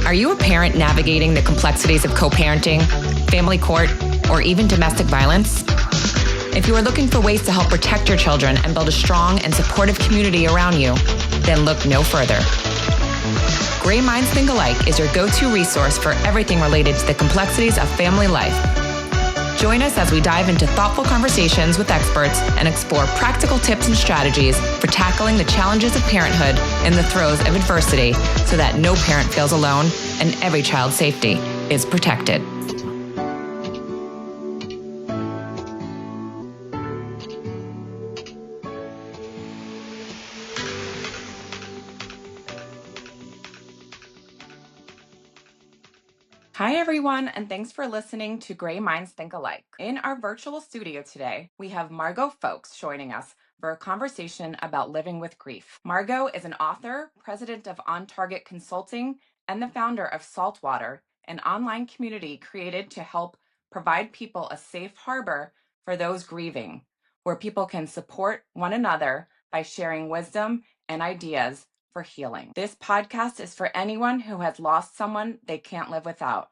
Are you a parent navigating the complexities of co-parenting, family court, or even domestic violence? If you are looking for ways to help protect your children and build a strong and supportive community around you, then look no further. Gray Minds Think Alike is your go-to resource for everything related to the complexities of family life. Join us as we dive into thoughtful conversations with experts and explore practical tips and strategies for tackling the challenges of parenthood in the throes of adversity so that no parent feels alone and every child's safety is protected. Hi, everyone, and thanks for listening to Gray Minds Think Alike. In our virtual studio today, we have Margo Fowkes joining us for a conversation about living with grief. Margo is an author, president of On Target Consulting, and the founder of Saltwater, an online community created to help provide people a safe harbor for those grieving, where people can support one another by sharing wisdom and ideas for healing. This podcast is for anyone who has lost someone they can't live without.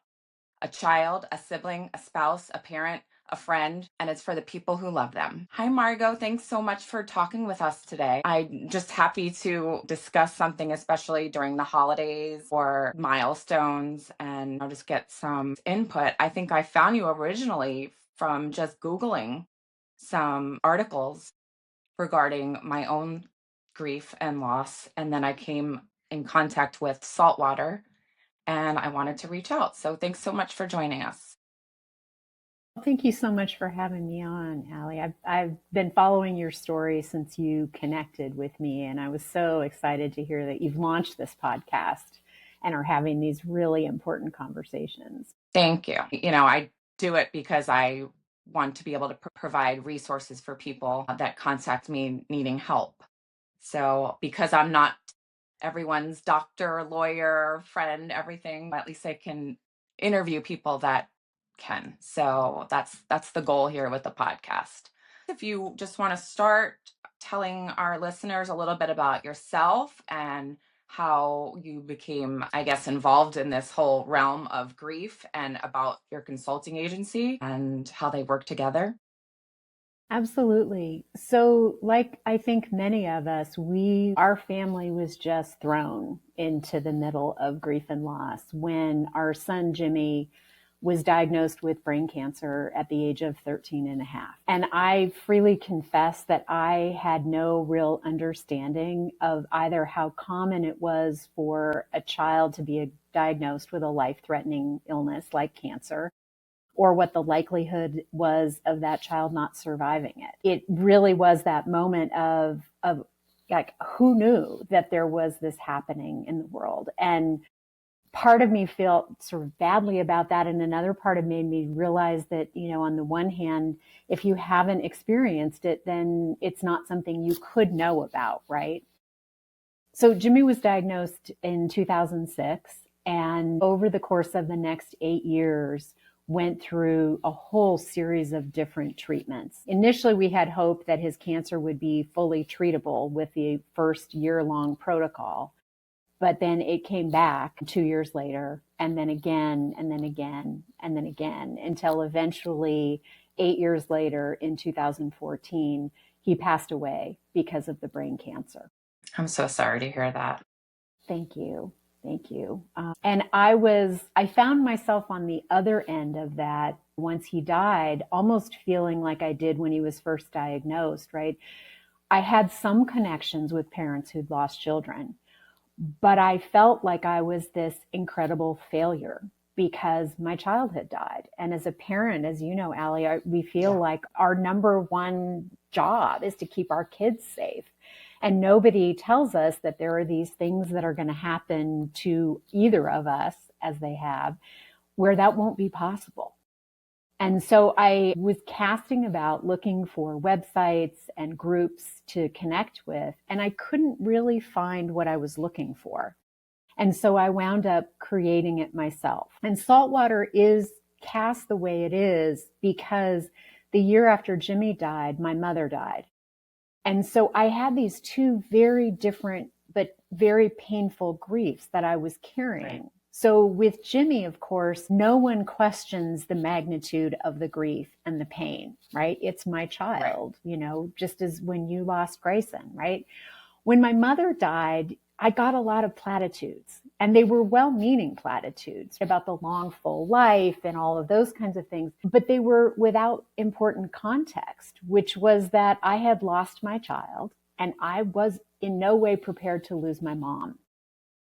A child, a sibling, a spouse, a parent, a friend, and it's for the people who love them. Hi, Margo. Thanks so much for talking with us today. I'm just happy to discuss something, especially during the holidays or milestones, and I'll just get some input. I think I found you originally from just Googling some articles regarding my own grief and loss, and then I came in contact with Saltwater, and I wanted to reach out. So thanks so much for joining us. Thank you so much for having me on, Allie. I've been following your story since you connected with me, and I was so excited to hear that you've launched this podcast and are having these really important conversations. Thank you. I do it because I want to be able to provide resources for people that contact me needing help. So because I'm not everyone's doctor, lawyer, friend, everything, at least I can interview people that can. So that's the goal here with the podcast. If you just want to start telling our listeners a little bit about yourself and how you became, I guess, involved in this whole realm of grief and about your consulting agency and how they work together. Absolutely. So, like I think many of us, our family was just thrown into the middle of grief and loss when our son, Jimmy, was diagnosed with brain cancer at the age of 13 and a half. And I freely confess that I had no real understanding of either how common it was for a child to be diagnosed with a life-threatening illness like cancer, or what the likelihood was of that child not surviving it. It really was that moment of like, who knew that there was this happening in the world? And part of me felt sort of badly about that. And another part of me made me realize that, on the one hand, if you haven't experienced it, then it's not something you could know about, right? So Jimmy was diagnosed in 2006. And over the course of the next 8 years, went through a whole series of different treatments. Initially, we had hoped that his cancer would be fully treatable with the first year-long protocol. But then it came back 2 years later, and then again, and then again, and then again, until eventually 8 years later in 2014, he passed away because of the brain cancer. I'm so sorry to hear that. Thank you. Thank you. And I found myself on the other end of that once he died, almost feeling like I did when he was first diagnosed, right? I had some connections with parents who'd lost children, but I felt like I was this incredible failure because my child had died. And as a parent, as you know, Allie, we feel like our number one job is to keep our kids safe. And nobody tells us that there are these things that are going to happen to either of us, as they have, where that won't be possible. And so I was casting about looking for websites and groups to connect with, and I couldn't really find what I was looking for. And so I wound up creating it myself. And Saltwater is cast the way it is because the year after Jimmy died, my mother died. And so I had these two very different but very painful griefs that I was carrying. Right. So with Jimmy, of course, no one questions the magnitude of the grief and the pain, right? It's my Right. child, just as when you lost Greyson, right? When my mother died, I got a lot of platitudes, and they were well-meaning platitudes about the long, full life and all of those kinds of things, but they were without important context, which was that I had lost my child and I was in no way prepared to lose my mom.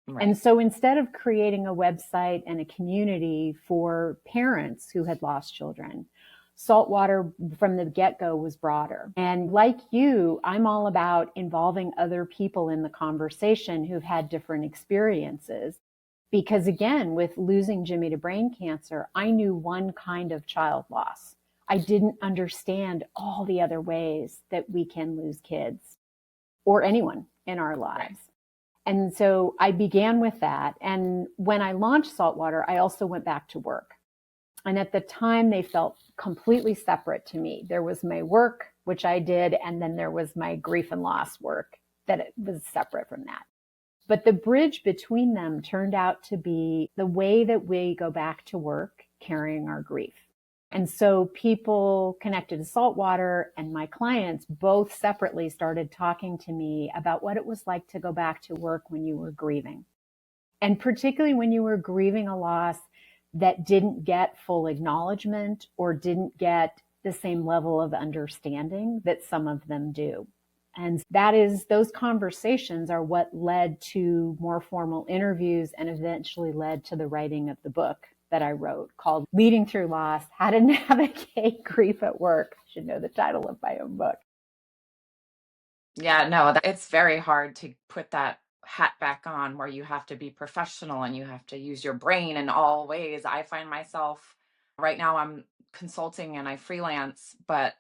Right. And so instead of creating a website and a community for parents who had lost children, Saltwater from the get-go was broader. And like you, I'm all about involving other people in the conversation who've had different experiences. Because again, with losing Jimmy to brain cancer, I knew one kind of child loss. I didn't understand all the other ways that we can lose kids or anyone in our Right. lives. And so I began with that. And when I launched Saltwater, I also went back to work. And at the time, they felt completely separate to me. There was my work, which I did, and then there was my grief and loss work that it was separate from that. But the bridge between them turned out to be the way that we go back to work carrying our grief. And so people connected to Saltwater and my clients both separately started talking to me about what it was like to go back to work when you were grieving. And particularly when you were grieving a loss that didn't get full acknowledgement or didn't get the same level of understanding that some of them do. And those conversations are what led to more formal interviews and eventually led to the writing of the book that I wrote called Leading Through Loss, How to Navigate Grief at Work. I should know the title of my own book. Yeah, no, it's very hard to put that hat back on where you have to be professional and you have to use your brain in all ways. I find myself right now, I'm consulting and I freelance, but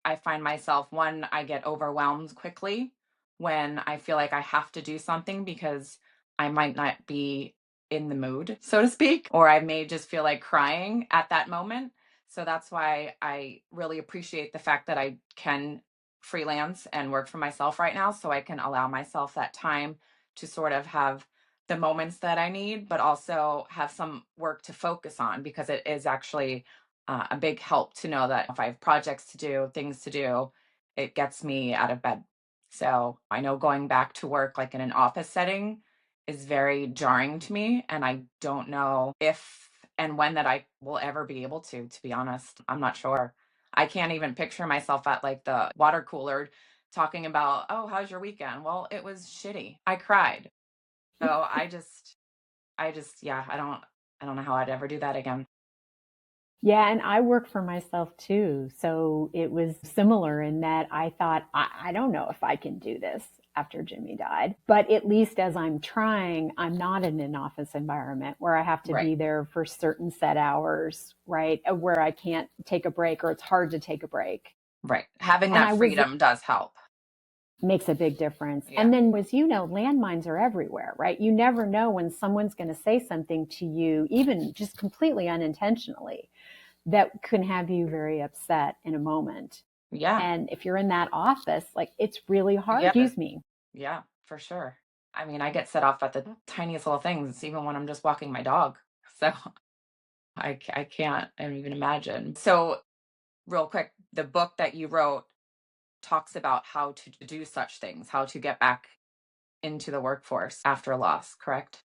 I find myself, one, I get overwhelmed quickly when I feel like I have to do something because I might not be in the mood, so to speak, or I may just feel like crying at that moment. So that's why I really appreciate the fact that I can freelance and work for myself right now. So I can allow myself that time to sort of have the moments that I need, but also have some work to focus on because it is actually a big help to know that if I have projects to do, things to do, it gets me out of bed. So I know going back to work, like in an office setting, is very jarring to me. And I don't know if and when that I will ever be able to be honest. I'm not sure. I can't even picture myself at like the water cooler talking about, oh, how's your weekend? Well, it was shitty. I cried. So yeah, I don't know how I'd ever do that again. Yeah, and I work for myself too. So it was similar in that I thought, I don't know if I can do this after Jimmy died. But at least as I'm trying, I'm not in an office environment where I have to Right. be there for certain set hours, right? Where I can't take a break or it's hard to take a break. Right. Having And that I was freedom does help. makes a big difference. Yeah. And then, as you know, landmines are everywhere, right? You never know when someone's going to say something to you, even just completely unintentionally, that can have you very upset in a moment. Yeah. And if you're in that office, like it's really hard. Yeah. Excuse me. Yeah, for sure. I mean, I get set off at the tiniest little things, even when I'm just walking my dog. So I can't even imagine. So, real quick, the book that you wrote talks about how to do such things, how to get back into the workforce after a loss, correct?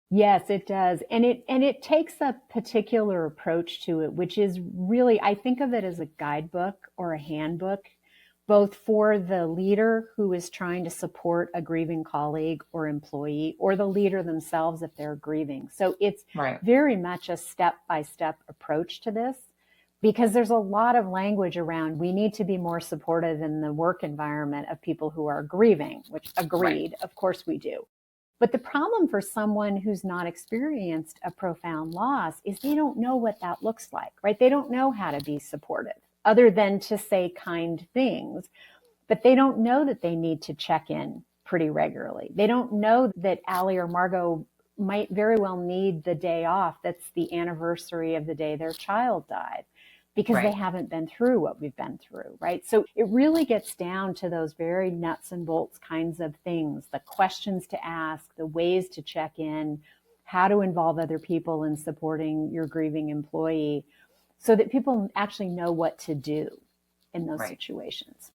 Yes, it does. And it takes a particular approach to it, which is really, I think of it as a guidebook or a handbook, both for the leader who is trying to support a grieving colleague or employee, or the leader themselves if they're grieving. So it's Right. very much a step-by-step approach to this because there's a lot of language around we need to be more supportive in the work environment of people who are grieving, which Right. agreed, of course we do. But the problem for someone who's not experienced a profound loss is they don't know what that looks like, right? They don't know how to be supportive other than to say kind things, but they don't know that they need to check in pretty regularly. They don't know that Allie or Margo might very well need the day off that's the anniversary of the day their child died because they Right. haven't been through what we've been through, right? So it really gets down to those very nuts and bolts kinds of things, the questions to ask, the ways to check in, how to involve other people in supporting your grieving employee so that people actually know what to do in those Right. situations.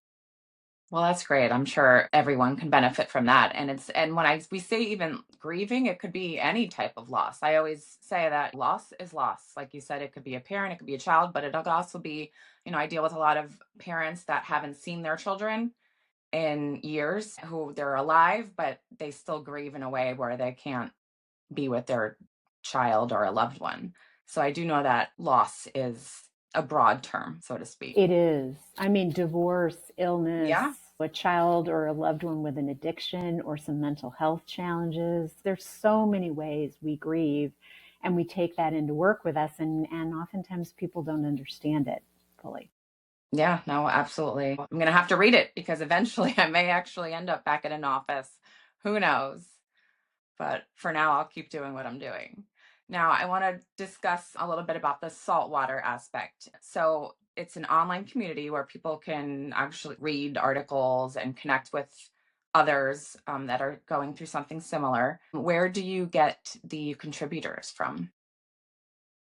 Well, that's great. I'm sure everyone can benefit from that. And when we say even grieving, it could be any type of loss. I always say that loss is loss. Like you said, it could be a parent, it could be a child, but it could also be, I deal with a lot of parents that haven't seen their children in years, who they're alive, but they still grieve in a way where they can't be with their child or a loved one. So I do know that loss is a broad term, so to speak. It is. I mean, divorce, illness, Yeah. a child or a loved one with an addiction or some mental health challenges. There's so many ways we grieve, and we take that into work with us, and oftentimes people don't understand it fully. Yeah, no, absolutely. I'm going to have to read it because eventually I may actually end up back in an office. Who knows? But for now, I'll keep doing what I'm doing. Now, I want to discuss a little bit about the saltwater aspect. So, it's an online community where people can actually read articles and connect with others that are going through something similar. Where do you get the contributors from?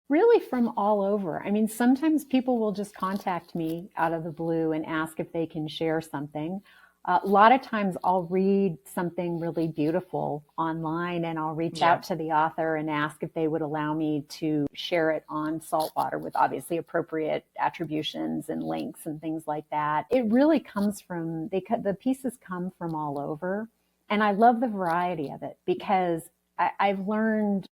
Really from all over. I mean, sometimes people will just contact me out of the blue and ask if they can share something. A lot of times I'll read something really beautiful online and I'll reach Yeah. out to the author and ask if they would allow me to share it on Saltwater with obviously appropriate attributions and links and things like that. It really comes from, the pieces come from all over. And I love the variety of it because I've learned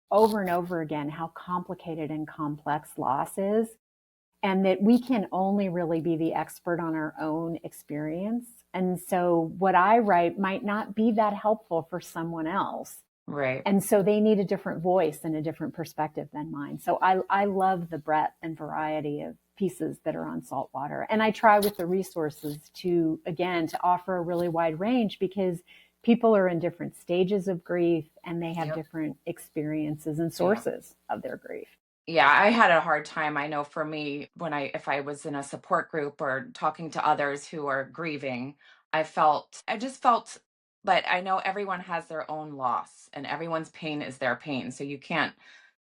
over and over again how complicated and complex loss is, and that we can only really be the expert on our own experience. And so what I write might not be that helpful for someone else. Right. And so they need a different voice and a different perspective than mine. So I love the breadth and variety of pieces that are on Saltwater. And I try with the resources to, again, to offer a really wide range because people are in different stages of grief and they have Yep. different experiences and Yeah. sources of their grief. Yeah, I had a hard time. I know for me, if I was in a support group or talking to others who are grieving, I just felt, but I know everyone has their own loss and everyone's pain is their pain. So you can't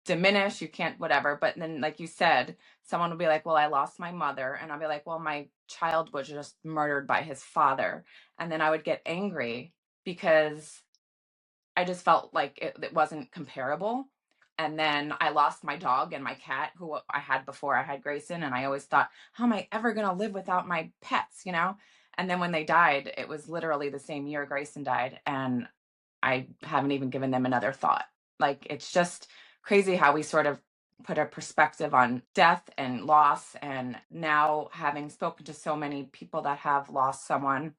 diminish, you can't whatever. But then, like you said, someone will be like, well, I lost my mother. And I'll be like, well, my child was just murdered by his father. And then I would get angry because I just felt like it wasn't comparable. And then I lost my dog and my cat, who I had before I had Greyson. And I always thought, how am I ever going to live without my pets, And then when they died, it was literally the same year Greyson died. And I haven't even given them another thought. Like, it's just crazy how we sort of put a perspective on death and loss. And now, having spoken to so many people that have lost someone,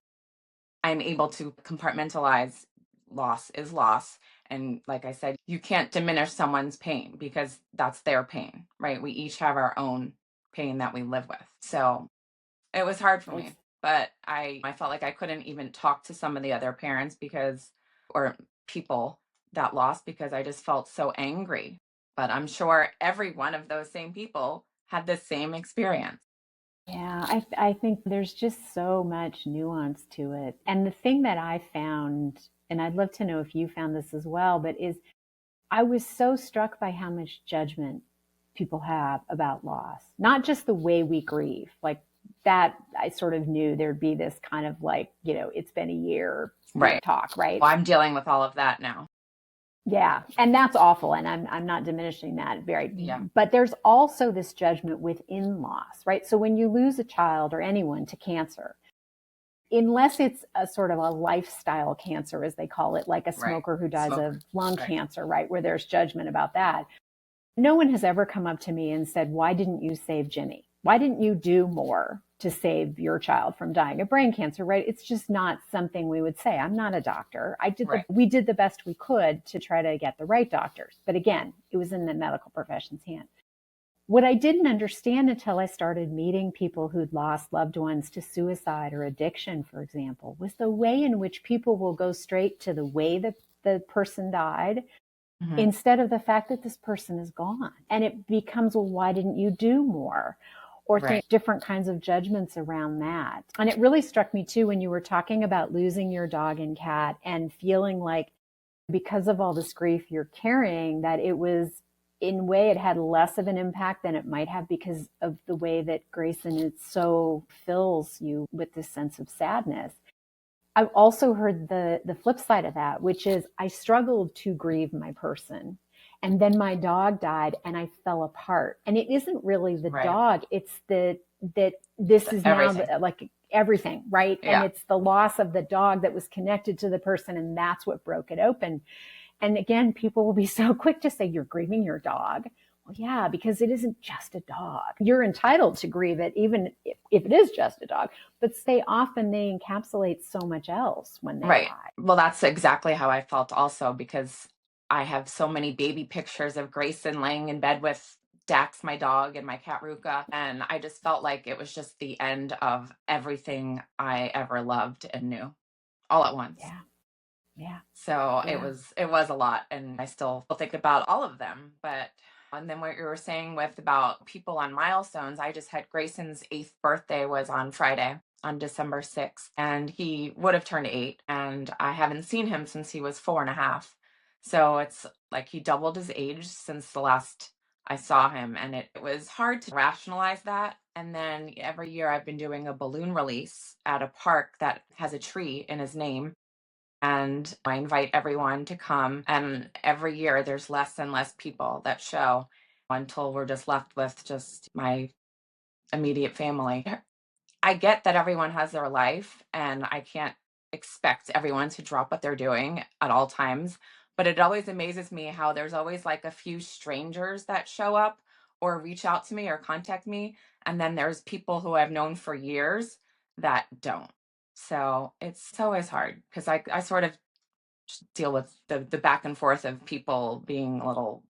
I'm able to compartmentalize loss is loss. And like I said, you can't diminish someone's pain because that's their pain, right? We each have our own pain that we live with. So it was hard for It's, me, but I felt like I couldn't even talk to some of the other parents or people that lost because I just felt so angry. But I'm sure every one of those same people had the same experience. yeah, I think there's just so much nuance to it. And the thing that I found, and I'd love to know if you found this as well, but is I was so struck by how much judgment people have about loss, not just the way we grieve. Like that, I sort of knew there'd be this kind of like, it's been a year, Right. talk, right? Well, I'm dealing with all of that now. Yeah, and that's awful, and I'm not diminishing that Yeah. but there's also this judgment within loss, right? So when you lose a child or anyone to cancer, unless it's a sort of a lifestyle cancer, as they call it, like a Right. smoker who dies Smoker. of lung Right. cancer, right, where there's judgment about that. No one has ever come up to me and said, why didn't you save Jimmy? Why didn't you do more to save your child from dying of brain cancer, right? It's just not something we would say. I'm not a doctor. Right. We did the best we could to try to get the right doctors. But again, it was in the medical profession's hand. What I didn't understand until I started meeting people who'd lost loved ones to suicide or addiction, for example, was the way in which people will go straight to the way that the person died instead of the fact that this person is gone. And it becomes, well, why didn't you do more? Or think different kinds of judgments around that. And it really struck me too when you were talking about losing your dog and cat and feeling like because of all this grief you're carrying, that it was, in a way, it had less of an impact than it might have because of the way that Greyson is so fills you with this sense of sadness. I've also heard the flip side of that, which is I struggled to grieve my person. And then my dog died and I fell apart. And it isn't really the Right. dog, it's that this is now Everything. like everything, right? And Yeah. it's the loss of the dog that was connected to the person, and that's what broke it open. And again, people will be so quick to say, you're grieving your dog. Well, yeah, because it isn't just a dog. You're entitled to grieve it, even if it is just a dog. But they often, they encapsulate so much else when they Right. die. Well, that's exactly how I felt also because I have so many baby pictures of Grayson laying in bed with Dax, my dog, and my cat Ruka. And I just felt like it was just the end of everything I ever loved and knew all at once. Yeah, yeah, So it yeah. was a lot, and I still think about all of them. But and then what you were saying with about people on milestones, I just had Grayson's 8th birthday was on Friday, on December 6th, and he would have turned 8, and I haven't seen him since he was 4.5. So it's like he doubled his age since the last I saw him, and it was hard to rationalize that. And then every year I've been doing a balloon release at a park that has a tree in his name, and I invite everyone to come. And every year there's less and less people that show until we're just left with just my immediate family. I get that everyone has their life and I can't expect everyone to drop what they're doing at all times. But it always amazes me how there's always like a few strangers that show up or reach out to me or contact me. And then there's people who I've known for years that don't. So it's always hard because I sort of deal with the back and forth of people being a little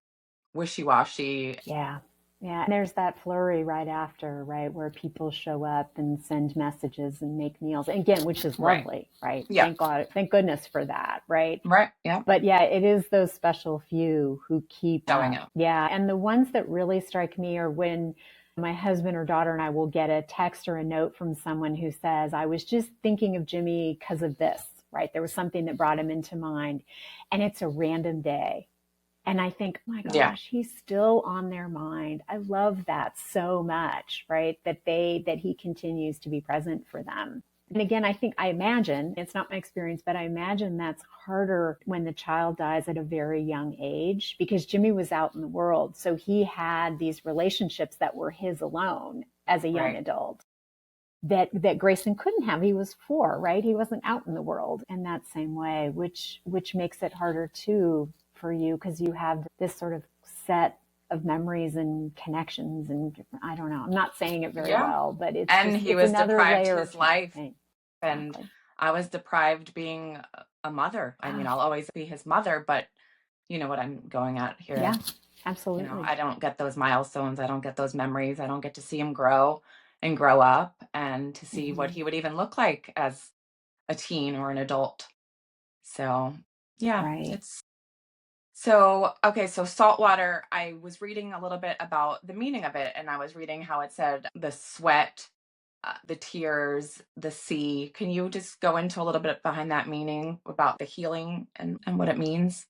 wishy-washy. Yeah. Yeah. And there's that flurry right after, right, where people show up and send messages and make meals. And again, which is Right. lovely, right? Yeah. Thank God, thank goodness for that, right? Right. Yeah. But yeah, it is those special few who keep Showing up. up. Yeah. And the ones that really strike me are when my husband or daughter and I will get a text or a note from someone who says, I was just thinking of Jimmy because of this, right? There was something that brought him into mind. And it's a random day. And I think, oh my Yeah. gosh, he's still on their mind. I love that so much, right? That he continues to be present for them. And again, I imagine, it's not my experience, but I imagine that's harder when the child dies at a very young age because Jimmy was out in the world. So he had these relationships that were his alone as a young Right. adult that Grayson couldn't have. He was 4, right? He wasn't out in the world in that same way, which makes it harder too for you because you have this sort of set of memories and connections, and I don't know. I'm not saying it very Yeah. well, but And he it's was another deprived layer of his life, thing. and Exactly. I was deprived being a mother. I mean, Ah, I'll always be his mother, but you know what I'm going at yeah, here. You know, absolutely. I don't get those milestones. I don't get those memories. I don't get to see him grow and grow up and to see what Hmm. he would even look like as a teen or an adult. So, yeah, Right. it's so okay. So, saltwater, I was reading a little bit about the meaning of it, and I was reading how it said the sweat, the tears, the sea. Can you just go into a little bit behind that meaning about the healing and what it means?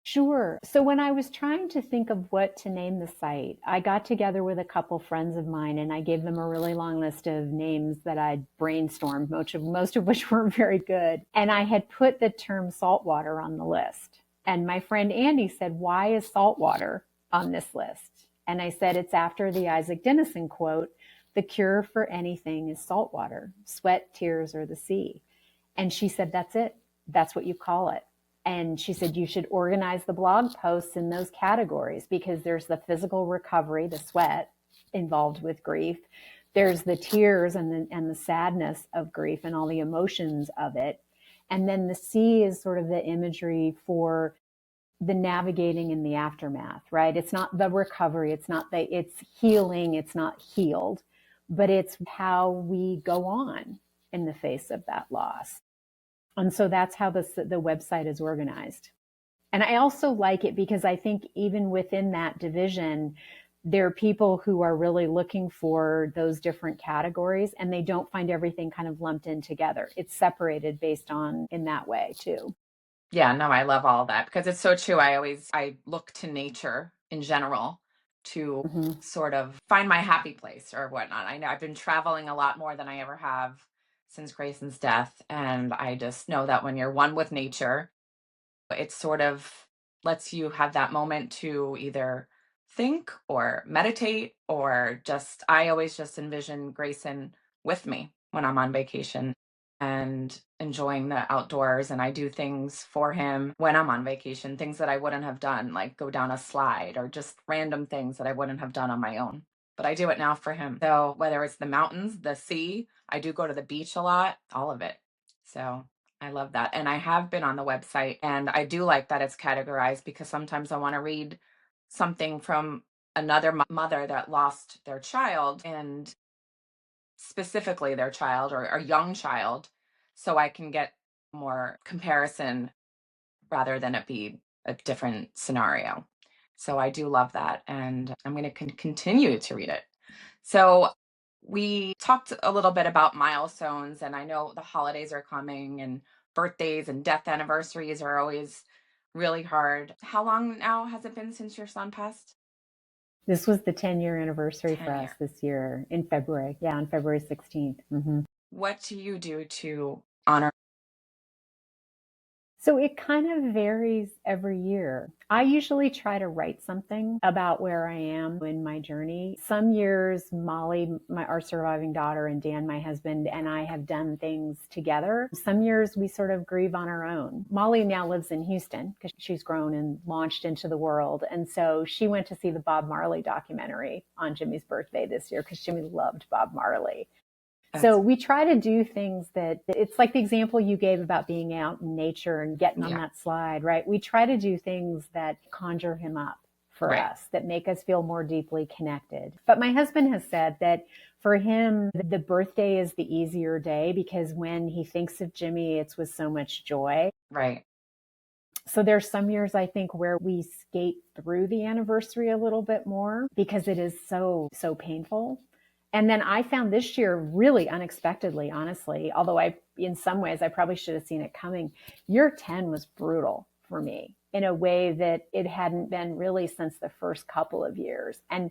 Sure. So when I was trying to think of what to name the site, I got together with a couple friends of mine and I gave them a really long list of names that I'd brainstormed, most of which were very good. And I had put the term saltwater on the list. And my friend Andy said, "Why is saltwater on this list?" And I said, "It's after the Isaac Dinesen quote, 'The cure for anything is saltwater, sweat, tears, or the sea.'" And she said, "That's it. That's what you call it." And she said, "You should organize the blog posts in those categories because there's the physical recovery, the sweat involved with grief. There's the tears and the sadness of grief and all the emotions of it. And then the sea is sort of the imagery for the navigating in the aftermath, right? It's not the recovery. It's healing. It's not healed, but it's how we go on in the face of that loss. And so that's how the website is organized. And I also like it because I think even within that division, there are people who are really looking for those different categories and they don't find everything kind of lumped in together. It's separated based on in that way too. Yeah, no, I love all of that because it's so true. I look to nature in general to Hmm. sort of find my happy place or whatnot. I know I've been traveling a lot more than I ever have since Grayson's death, and I just know that when you're one with nature, it sort of lets you have that moment to either think or meditate or just, I always just envision Grayson with me when I'm on vacation and enjoying the outdoors. And I do things for him when I'm on vacation, things that I wouldn't have done, like go down a slide or just random things that I wouldn't have done on my own. But I do it now for him. So whether it's the mountains, the sea, I do go to the beach a lot, all of it. So I love that. And I have been on the website and I do like that it's categorized because sometimes I want to read something from another mother that lost their child and specifically their child or a young child so I can get more comparison rather than it be a different scenario. So I do love that and I'm going to continue to read it. So we talked a little bit about milestones, and I know the holidays are coming, and birthdays and death anniversaries are always really hard. How long now has it been since your son passed? This was the 10-year anniversary for 10 us years. this year in February. Yeah, on February 16th. Hmm. What do you do to honor? So it kind of varies every year. I usually try to write something about where I am in my journey. Some years, Molly, our surviving daughter, and Dan, my husband, and I have done things together. Some years we sort of grieve on our own. Molly now lives in Houston because she's grown and launched into the world. And so she went to see the Bob Marley documentary on Jimmy's birthday this year because Jimmy loved Bob Marley. So That's, we try to do things that it's like the example you gave about being out in nature and getting on yeah, that slide, right? We try to do things that conjure him up for right, us, that make us feel more deeply connected. But my husband has said that for him, the birthday is the easier day because when he thinks of Jimmy, it's with so much joy. right. So there's some years I think where we skate through the anniversary a little bit more because it is so painful. And then I found this year really unexpectedly, honestly, although in some ways I probably should have seen it coming. Year 10 was brutal for me in a way that it hadn't been really since the first couple of years. And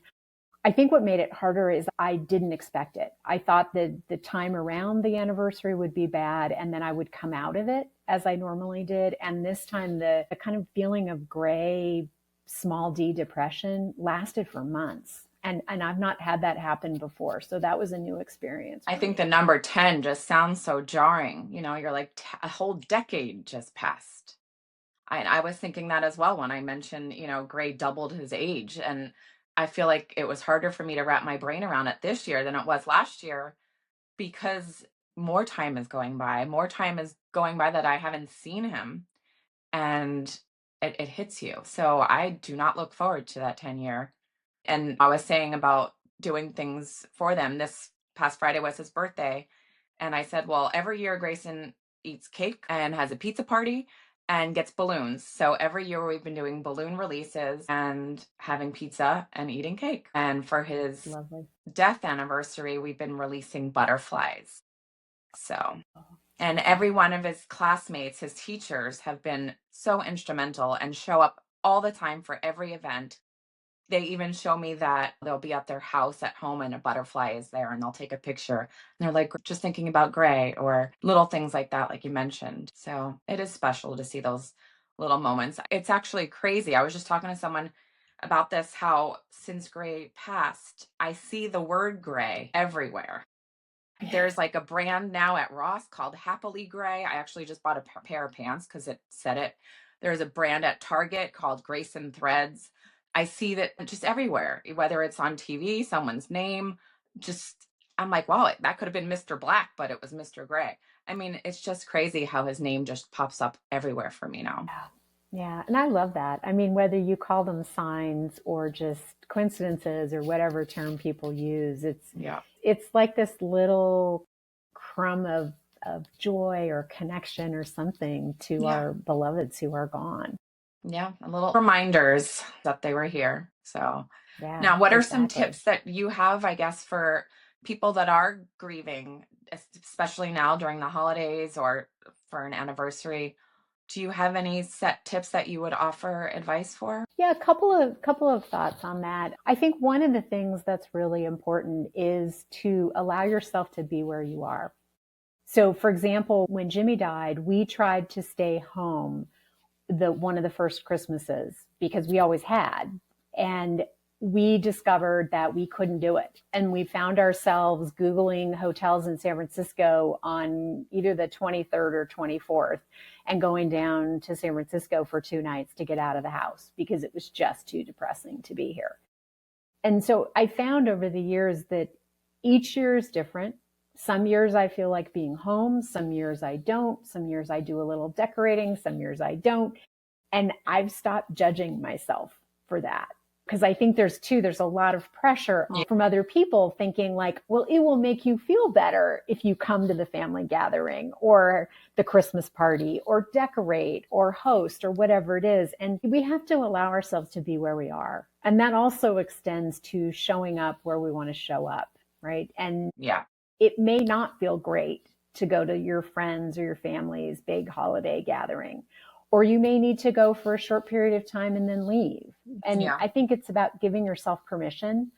I think what made it harder is I didn't expect it. I thought that the time around the anniversary would be bad and then I would come out of it as I normally did. And this time, the kind of feeling of gray, small d depression lasted for months. And I've not had that happen before. So that was a new experience I for think the me. number 10 just sounds so jarring. You know, you're like, a whole decade just passed. I was thinking that as well when I mentioned, Gray doubled his age. And I feel like it was harder for me to wrap my brain around it this year than it was last year because more time is going by. More time is going by that I haven't seen him. And it hits you. So I do not look forward to that 10-year. And I was saying about doing things for them. This past Friday was his birthday. And I said, well, every year Grayson eats cake and has a pizza party and gets balloons. So every year we've been doing balloon releases and having pizza and eating cake. And for his Lovely. death anniversary, we've been releasing butterflies. So, Oh, and every one of his classmates, his teachers have been so instrumental and show up all the time for every event. They even show me that they'll be at their house at home and a butterfly is there and they'll take a picture. And they're like, just thinking about Gray or little things like that, like you mentioned. So it is special to see those little moments. It's actually crazy. I was just talking to someone about this, how since Gray passed, I see the word gray everywhere. yeah. There's like a brand now at Ross called Happily Gray. I actually just bought a pair of pants because it said it. There's a brand at Target called Greyson Threads. I see that just everywhere, whether it's on TV, someone's name, just I'm like, wow, that could have been Mr. Black, but it was Mr. Gray. I mean, it's just crazy how his name just pops up everywhere for me now. Yeah, and I love that. I mean, whether you call them signs or just coincidences or whatever term people use, Yeah. it's like this little crumb of joy or connection or something to Yeah. our beloveds who are gone. Yeah. A little reminders that they were here. So Yeah, now, what are some exactly. tips that you have, I guess, for people that are grieving, especially now during the holidays or for an anniversary? Do you have any set tips that you would offer advice for? Yeah, a couple of thoughts on that. I think one of the things that's really important is to allow yourself to be where you are. So, for example, when Jimmy died, we tried to stay home the one of the first Christmases because we always had. And we discovered that we couldn't do it. And we found ourselves Googling hotels in San Francisco on either the 23rd or 24th and going down to San Francisco for 2 nights to get out of the house because it was just too depressing to be here. And so I found over the years that each year is different. Some years I feel like being home, some years I don't, some years I do a little decorating, some years I don't. And I've stopped judging myself for that. Because I think there's a lot of pressure Yeah. from other people thinking like, well, it will make you feel better if you come to the family gathering or the Christmas party or decorate or host or whatever it is. And we have to allow ourselves to be where we are. And that also extends to showing up where we want to show up, right? And Yeah. it may not feel great to go to your friends or your family's big holiday gathering, or you may need to go for a short period of time and then leave. And Yeah. I think it's about giving yourself permission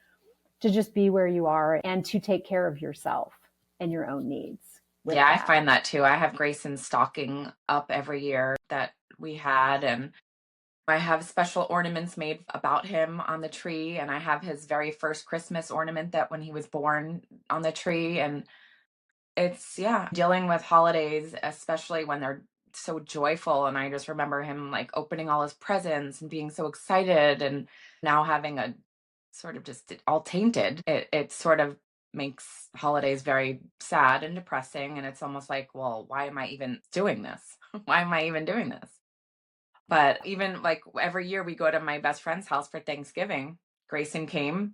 to just be where you are and to take care of yourself and your own needs with Yeah, I that. find that too. I have Greyson stocking up every year that we had, and I have special ornaments made about him on the tree, and I have his very first Christmas ornament that when he was born on the tree. And it's, yeah, dealing with holidays, especially when they're so joyful. And I just remember him like opening all his presents and being so excited, and now having a sort of just all tainted. It sort of makes holidays very sad and depressing. And it's almost like, well, why am I even doing this? Why am I even doing this? But even like every year we go to my best friend's house for Thanksgiving. Grayson came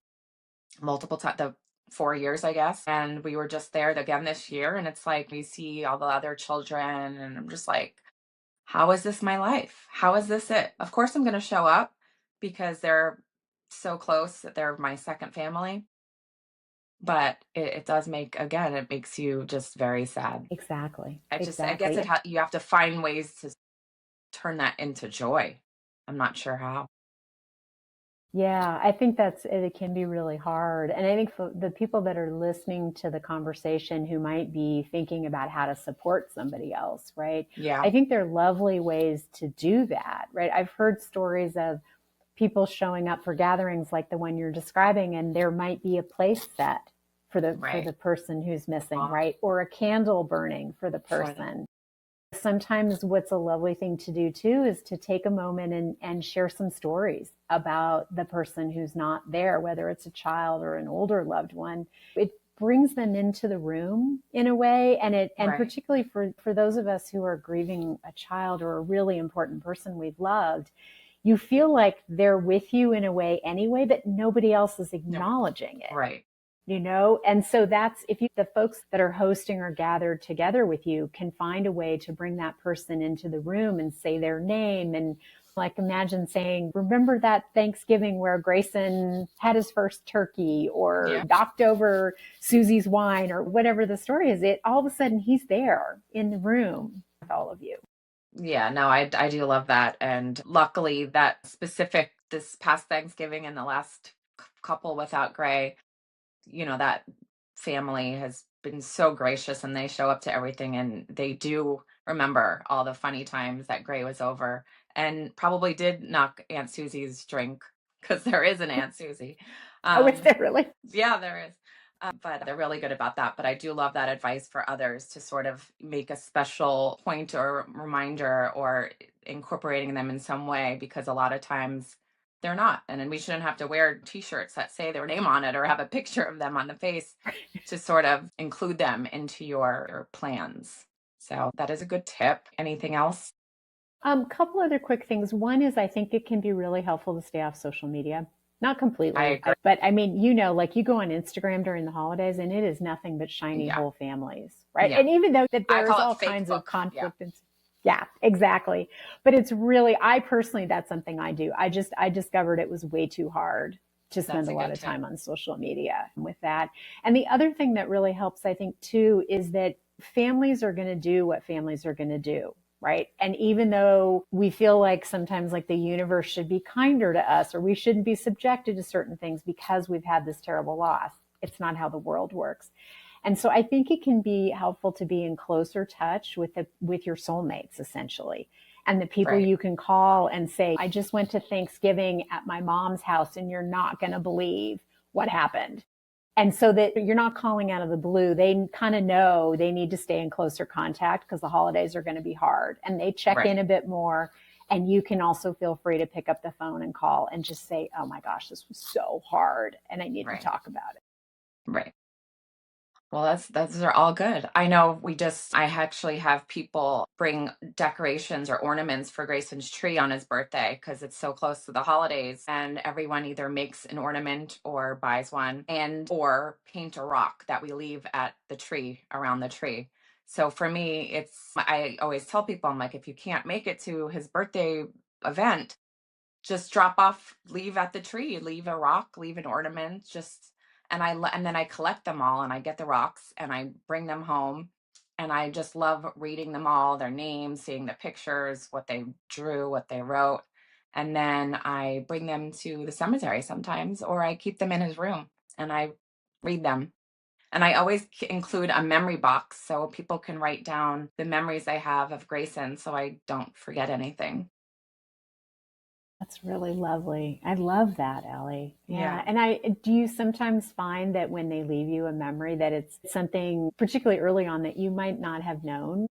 multiple times, the 4 years, I guess. And we were just there again this year. And it's like we see all the other children, and I'm just like, how is this my life? How is this it? Of course, I'm going to show up because they're so close that they're my second family. But it does make, again, it makes you just very sad. Exactly. I guess Exactly. you have to find ways to turn that into joy. I'm not sure how. Yeah, I think it can be really hard. And I think for the people that are listening to the conversation who might be thinking about how to support somebody else, right? Yeah. I think there are lovely ways to do that, right? I've heard stories of people showing up for gatherings like the one you're describing, and there might be a place set for Right. the person who's missing, Wow. right? Or a candle burning for the For them. person. Sometimes what's a lovely thing to do too is to take a moment and share some stories about the person who's not there, whether it's a child or an older loved one. It brings them into the room in a way, and Right. particularly for those of us who are grieving a child or a really important person we've loved, you feel like they're with you in a way anyway, but nobody else is No. acknowledging it, Right. and so that's if you the folks that are hosting or gathered together with you can find a way to bring that person into the room and say their name. And like imagine saying, remember that Thanksgiving where Grayson had his first turkey or Yeah. knocked over Susie's wine or whatever the story is, it all of a sudden he's there in the room with all of you. Yeah, no, I do love that. And luckily that specific this past Thanksgiving and the last couple without Gray, that family has been so gracious, and they show up to everything, and they do remember all the funny times that Gray was over, and probably did knock Aunt Susie's drink because there is an Aunt Susie. Oh, is Um, there really? yeah, there is. But they're really good about that. But I do love that advice for others to sort of make a special point or reminder or incorporating them in some way, because a lot of times they're not. And then we shouldn't have to wear t-shirts that say their name on it or have a picture of them on the face to sort of include them into your plans. So that is a good tip. Anything else? Couple other quick things. One is I think it can be really helpful to stay off social media. Not I completely, agree. but I mean, like you go on Instagram during the holidays and it is nothing but shiny Yeah. whole families, right? Yeah. And even though that I there's call it all fake kinds of book. Yeah. conflict and yeah, exactly. But it's really, I personally, that's something I do. I discovered it was way too hard to spend That's a a lot good of tip. time on social media with that. And the other thing that really helps, I think, too, is that families are going to do what families are going to do, right? And even though we feel like sometimes like the universe should be kinder to us or we shouldn't be subjected to certain things because we've had this terrible loss, it's not how the world works. And so I think it can be helpful to be in closer touch with your soulmates, essentially, and the people Right. you can call and say, I just went to Thanksgiving at my mom's house and you're not going to believe what happened. And so that you're not calling out of the blue. They kind of know they need to stay in closer contact because the holidays are going to be hard, and they check Right. in a bit more. And you can also feel free to pick up the phone and call and just say, oh my gosh, this was so hard and I need to Right. talk about it. Right. Well, those are all good. I know I actually have people bring decorations or ornaments for Grayson's tree on his birthday because it's so close to the holidays, and everyone either makes an ornament or buys one and or paint a rock that we leave at the tree around the tree. So for me, I always tell people, I'm like, if you can't make it to his birthday event, just drop off, leave at the tree, leave a rock, leave an ornament, just and then I collect them all and I get the rocks and I bring them home and I just love reading them all, their names, seeing the pictures, what they drew, what they wrote. And then I bring them to the cemetery sometimes, or I keep them in his room and I read them. And I always include a memory box so people can write down the memories they have of Grayson so I don't forget anything. That's really lovely. I love that, Ellie. Yeah. Yeah, And do you sometimes find that when they leave you a memory that it's something particularly early on that you might not have known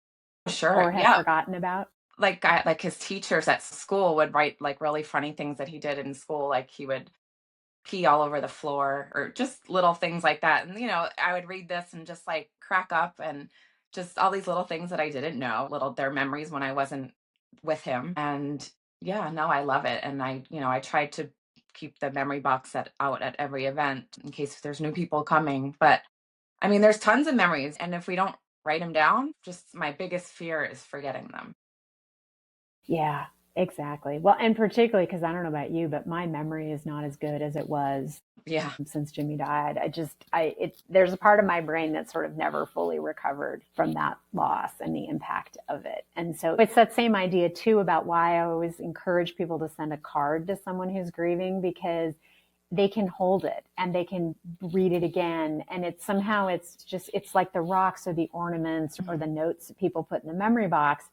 sure. or have Yeah. forgotten about? Like his teachers at school would write like really funny things that he did in school, like he would pee all over the floor or just little things like that. And I would read this and just like crack up and just all these little things that I didn't know, little their memories when I wasn't with him. And yeah, no, I love it. And I tried to keep the memory box out at every event in case there's new people coming. But I mean, there's tons of memories, and if we don't write them down, just my biggest fear is forgetting them. Yeah, exactly. Well, and particularly because I don't know about you, but my memory is not as good as it was Yeah. since Jimmy died. There's a part of my brain that sort of never fully recovered from that loss and the impact of it. And so it's that same idea too about why I always encourage people to send a card to someone who's grieving, because they can hold it and they can read it again. And it's like the rocks or the ornaments or the notes that people put in the memory box.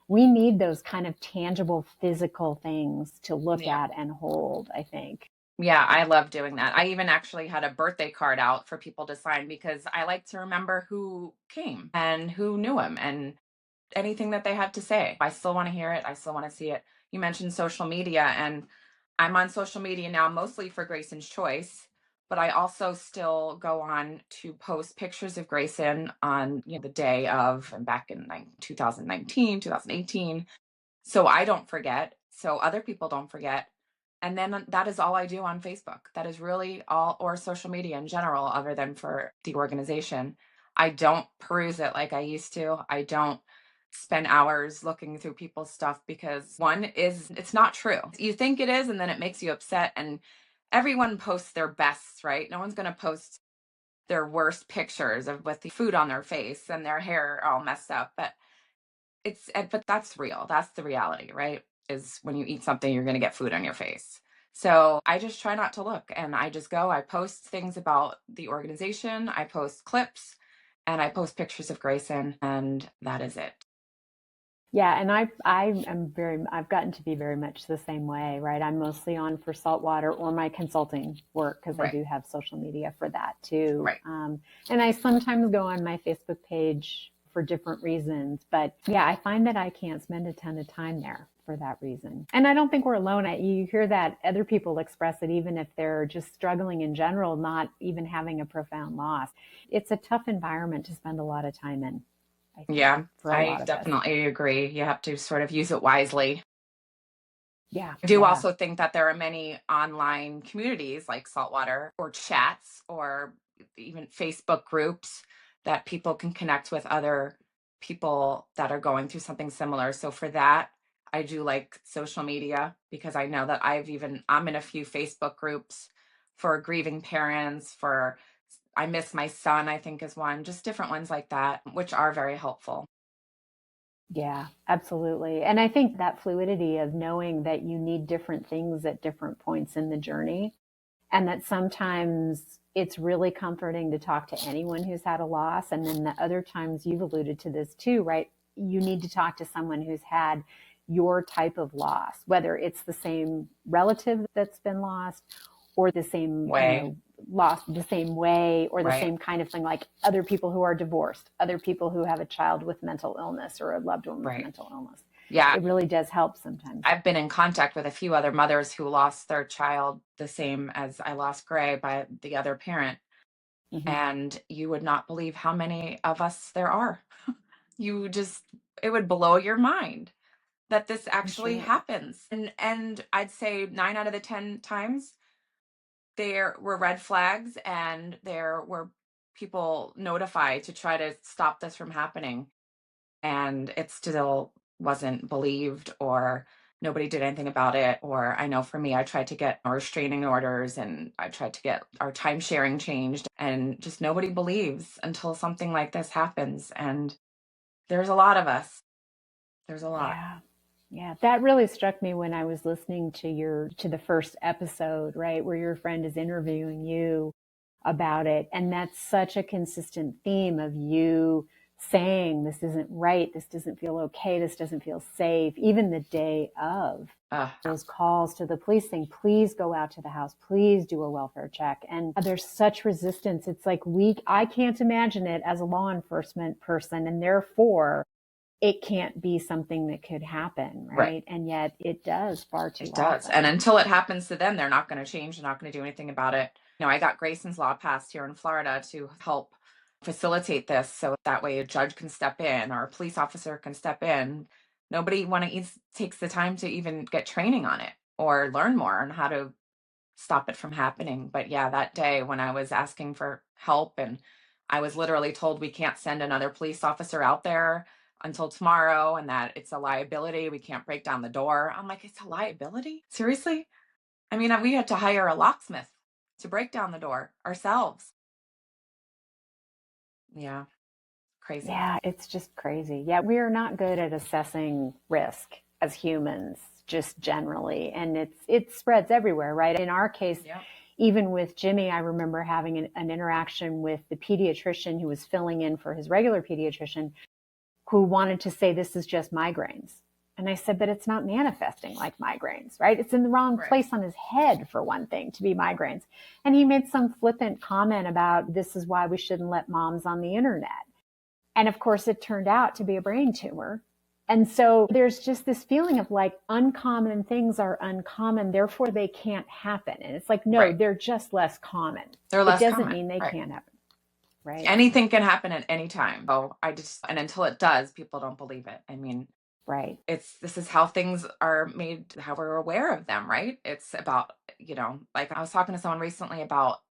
We need those kind of tangible physical things to look Yeah. at and hold, I think. Yeah, I love doing that. I even actually had a birthday card out for people to sign because I like to remember who came and who knew him and anything that they had to say. I still want to hear it. I still want to see it. You mentioned social media, and I'm on social media now mostly for Grayson's Choice, but I also still go on to post pictures of Grayson on the day of and back in like 2019, 2018. So I don't forget, so other people don't forget. And then that is all I do on Facebook. That is really all, or social media in general, other than for the organization. I don't peruse it like I used to. I don't spend hours looking through people's stuff because one is it's not true. You think it is, and then it makes you upset. And everyone posts their bests, right? No one's going to post their worst pictures of with the food on their face and their hair all messed up. But that's real. That's the reality, right? Is when you eat something, you're going to get food on your face. So I just try not to look and I just go, I post things about the organization, I post clips, and I post pictures of Grayson, and that is it. Yeah, and I've gotten to be very much the same way, right? I'm mostly on for saltwater or my consulting work because I Right, do have social media for that too. right. And I sometimes go on my Facebook page for different reasons, but yeah, I find that I can't spend a ton of time there for that reason. And I don't think we're alone. You hear that other people express it, even if they're just struggling in general, not even having a profound loss. It's a tough environment to spend a lot of time in, I think, Yeah, for a I lot of us. definitely agree. You have to sort of use it wisely. Yeah, I do yeah. also think that there are many online communities like Saltwater or chats or even Facebook groups that people can connect with other people that are going through something similar. So for that, I do like social media because I know that I'm in a few Facebook groups for grieving parents, for I miss my son, I think is one, just different ones like that, which are very helpful. Yeah, absolutely. And I think that fluidity of knowing that you need different things at different points in the journey, and that sometimes it's really comforting to talk to anyone who's had a loss. And then the other times, you've alluded to this too, right? You need to talk to someone who's had your type of loss, whether it's the same relative that's been lost or the same, Way. lost the same way or the Right. same kind of thing, like other people who are divorced, other people who have a child with mental illness or a loved one with Right. mental illness. Yeah. It really does help sometimes. I've been in contact with a few other mothers who lost their child the same as I lost Gray by the other parent. Mm-hmm. And you would not believe how many of us there are. You just, it would blow your mind that this I'm actually sure. happens. And I'd say 9 out of the 10 times there were red flags and there were people notified to try to stop this from happening, and it still wasn't believed, or nobody did anything about it. Or I know for me, I tried to get our restraining orders and I tried to get our time sharing changed, and just nobody believes until something like this happens. And there's a lot of us. There's a lot. Yeah. Yeah, that really struck me when I was listening to the first episode, right, where your friend is interviewing you about it. And that's such a consistent theme of you saying, this isn't right, this doesn't feel okay, this doesn't feel safe, even the day of uh, those calls to the police saying, please go out to the house, please do a welfare check. And there's such resistance. It's like I can't imagine it as a law enforcement person, and therefore it can't be something that could happen, right. right? And yet it does far too It does. And often. until it happens to them, they're not going to change. They're not going to do anything about it. I got Grayson's Law passed here in Florida to help facilitate this. So that way a judge can step in or a police officer can step in. Nobody takes the time to even get training on it or learn more on how to stop it from happening. But yeah, that day when I was asking for help and I was literally told we can't send another police officer out there until tomorrow and that it's a liability. We can't break down the door. I'm like, it's a liability? Seriously? I mean, we had to hire a locksmith to break down the door ourselves. Yeah, crazy. Yeah, it's just crazy. Yeah, we are not good at assessing risk as humans, just generally. And it spreads everywhere, right? In our case, Yeah. even with Jimmy, I remember having an interaction with the pediatrician who was filling in for his regular pediatrician who wanted to say this is just migraines. And I said, but it's not manifesting like migraines, right? It's in the wrong Right. place on his head, for one thing, to be migraines. And he made some flippant comment about this is why we shouldn't let moms on the internet. And of course, it turned out to be a brain tumor. And so there's just this feeling of like uncommon things are uncommon, therefore they can't happen. And it's like, no, Right. they're just less common. They're It less doesn't common. mean they Right. can't happen, right? Anything can happen at any time. Oh, and until it does, people don't believe it. I mean, Right. this is how things are made, how we're aware of them, right? It's about, like I was talking to someone recently about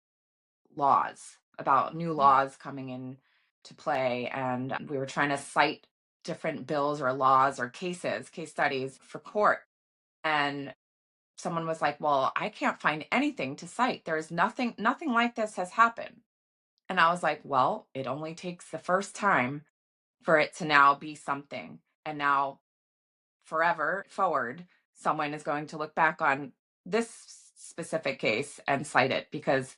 laws, about new laws coming in to play, and we were trying to cite different bills or laws or case studies for court. And someone was like, "Well, I can't find anything to cite. There's nothing like this has happened." And I was like, "Well, it only takes the first time for it to now be something. And now forever forward, someone is going to look back on this specific case and cite it because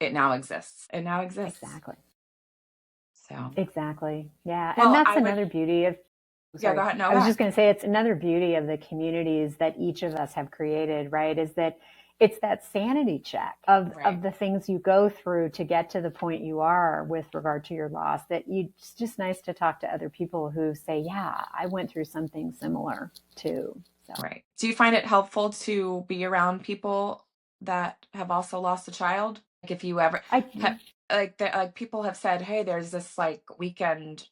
it now exists. It now exists." Exactly. So, Exactly. Yeah. And well, that's I would, another beauty of, yeah, go sorry, ahead. No, I go was ahead. just going to say it's another beauty of the communities that each of us have created, right? Is that it's that sanity check Right. of the things you go through to get to the point you are with regard to your loss, that it's just nice to talk to other people who say, yeah, I went through something similar too. So Right. Do you find it helpful to be around people that have also lost a child? Like if you ever I, have, like people have said, "Hey, there's this like weekend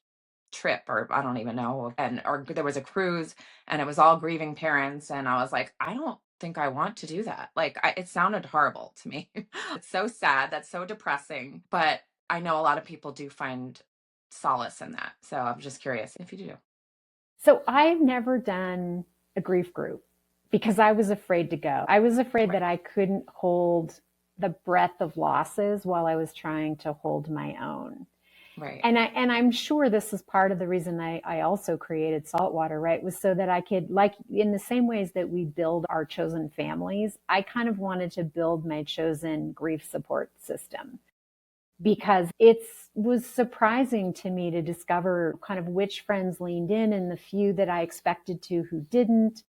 trip," or I don't even know, and or there was a cruise and it was all grieving parents, and I was like, I don't think I want to do that. Like it sounded horrible to me. It's so sad. That's so depressing. But I know a lot of people do find solace in that. So I'm just curious if you do. so I've never done a grief group because I was afraid to go. I was afraid Right. that I couldn't hold the breadth of losses while I was trying to hold my own. Right. And I'm sure this is part of the reason I also created Saltwater, right? Was so that I could, like, in the same ways that we build our chosen families, I kind of wanted to build my chosen grief support system, because it was surprising to me to discover kind of which friends leaned in and the few that I expected to who didn't,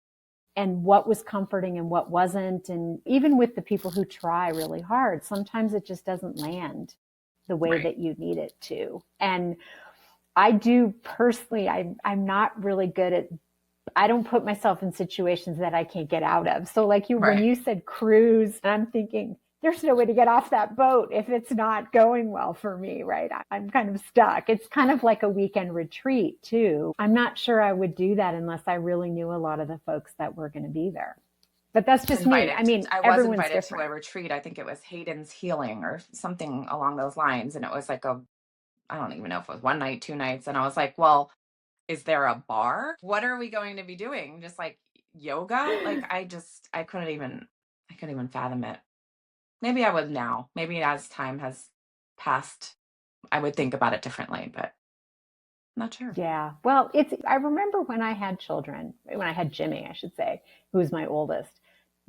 and what was comforting and what wasn't. And even with the people who try really hard, sometimes it just doesn't land the way Right. that you need it to. And I do personally, I'm not really good at, I don't put myself in situations that I can't get out of. So like when Right. you said cruise, I'm thinking, there's no way to get off that boat if it's not going well for me, right? I'm kind of stuck. It's kind of like a weekend retreat too. I'm not sure I would do that unless I really knew a lot of the folks that were going to be there. But that's just me. I mean, I was everyone's invited to different. a retreat. I think it was Hayden's Healing or something along those lines. And it was like I don't even know if it was one night, 2 nights. And I was like, well, is there a bar? What are we going to be doing? Just like yoga? Like I couldn't even fathom it. Maybe I would now. Maybe as time has passed, I would think about it differently, but I'm not sure. Yeah. Well, I remember when I had children, when I had Jimmy, I should say, who was my oldest,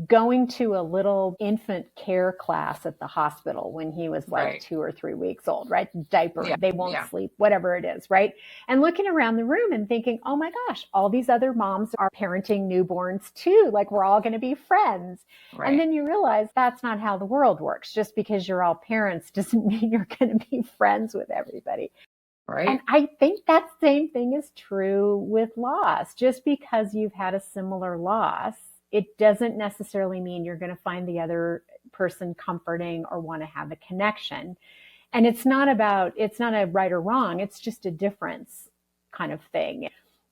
going to a little infant care class at the hospital when he was like Right. 2 or 3 weeks old, right? Diaper, Yeah. they won't Yeah. sleep, whatever it is, right? And looking around the room and thinking, oh my gosh, all these other moms are parenting newborns too. Like we're all going to be friends. And Right. then you realize that's not how the world works. Just because you're all parents doesn't mean you're going to be friends with everybody. And Right. I think that same thing is true with loss. Just because you've had a similar loss, it doesn't necessarily mean you're going to find the other person comforting or want to have a connection. And it's not a right or wrong. It's just a difference kind of thing.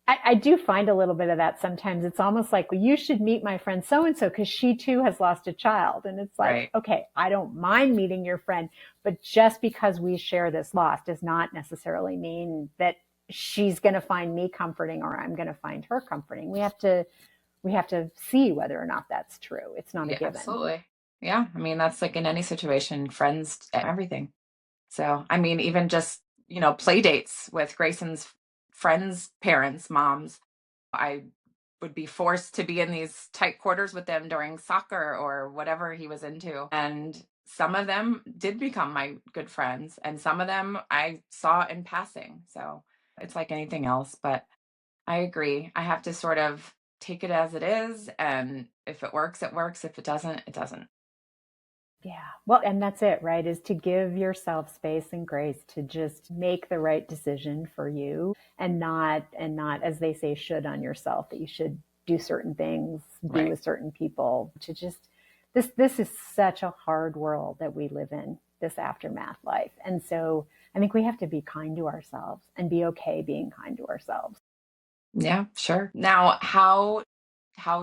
I do find a little bit of that sometimes. It's almost like, well, you should meet my friend so-and-so because she too has lost a child. And it's like, Right. okay, I don't mind meeting your friend, but just because we share this loss does not necessarily mean that she's going to find me comforting or I'm going to find her comforting. We have to see whether or not that's true. It's not a Yeah, given. absolutely. Yeah. I mean, that's like in any situation, friends, everything. So, I mean, even just, play dates with Grayson's friends' parents, moms. I would be forced to be in these tight quarters with them during soccer or whatever he was into. And some of them did become my good friends, and some of them I saw in passing. So it's like anything else. But I agree. I have to sort of take it as it is. And if it works, it works. If it doesn't, it doesn't. Yeah. Well, and that's it, right? Is to give yourself space and grace to just make the right decision for you and not, as they say, should on yourself, that you should do certain things, be Right. with certain people, to just this is such a hard world that we live in, this aftermath life. And so I think we have to be kind to ourselves and be okay being kind to ourselves. Yeah, sure. Now, how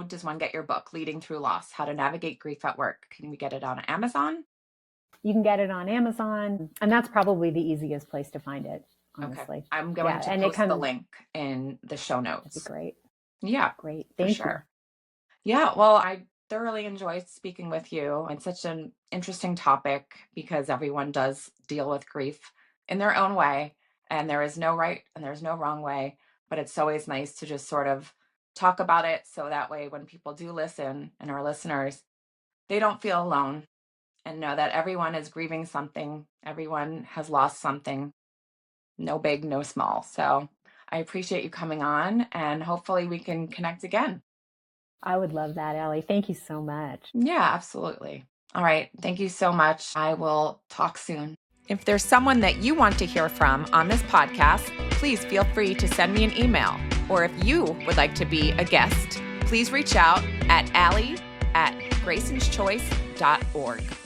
does one get your book, Leading Through Loss: How to Navigate Grief at Work? Can we get it on Amazon? You can get it on Amazon, and that's probably the easiest place to find it, Okay. honestly. I'm going Yeah, to and it post the comes, link in the show that'd be notes. great. Yeah, Great. for Thank you. sure. Yeah, well, I thoroughly enjoyed speaking with you. It's such an interesting topic because everyone does deal with grief in their own way, and there is no right and there's no wrong way. But it's always nice to just sort of talk about it so that way when people do listen and our listeners, they don't feel alone and know that everyone is grieving something, everyone has lost something, no big, no small. So I appreciate you coming on, and hopefully we can connect again. I would love that, Ellie. Thank you so much. Yeah, absolutely. All right. Thank you so much. I will talk soon. If there's someone that you want to hear from on this podcast, please feel free to send me an email. Or if you would like to be a guest, please reach out at Allie@graysonschoice.org.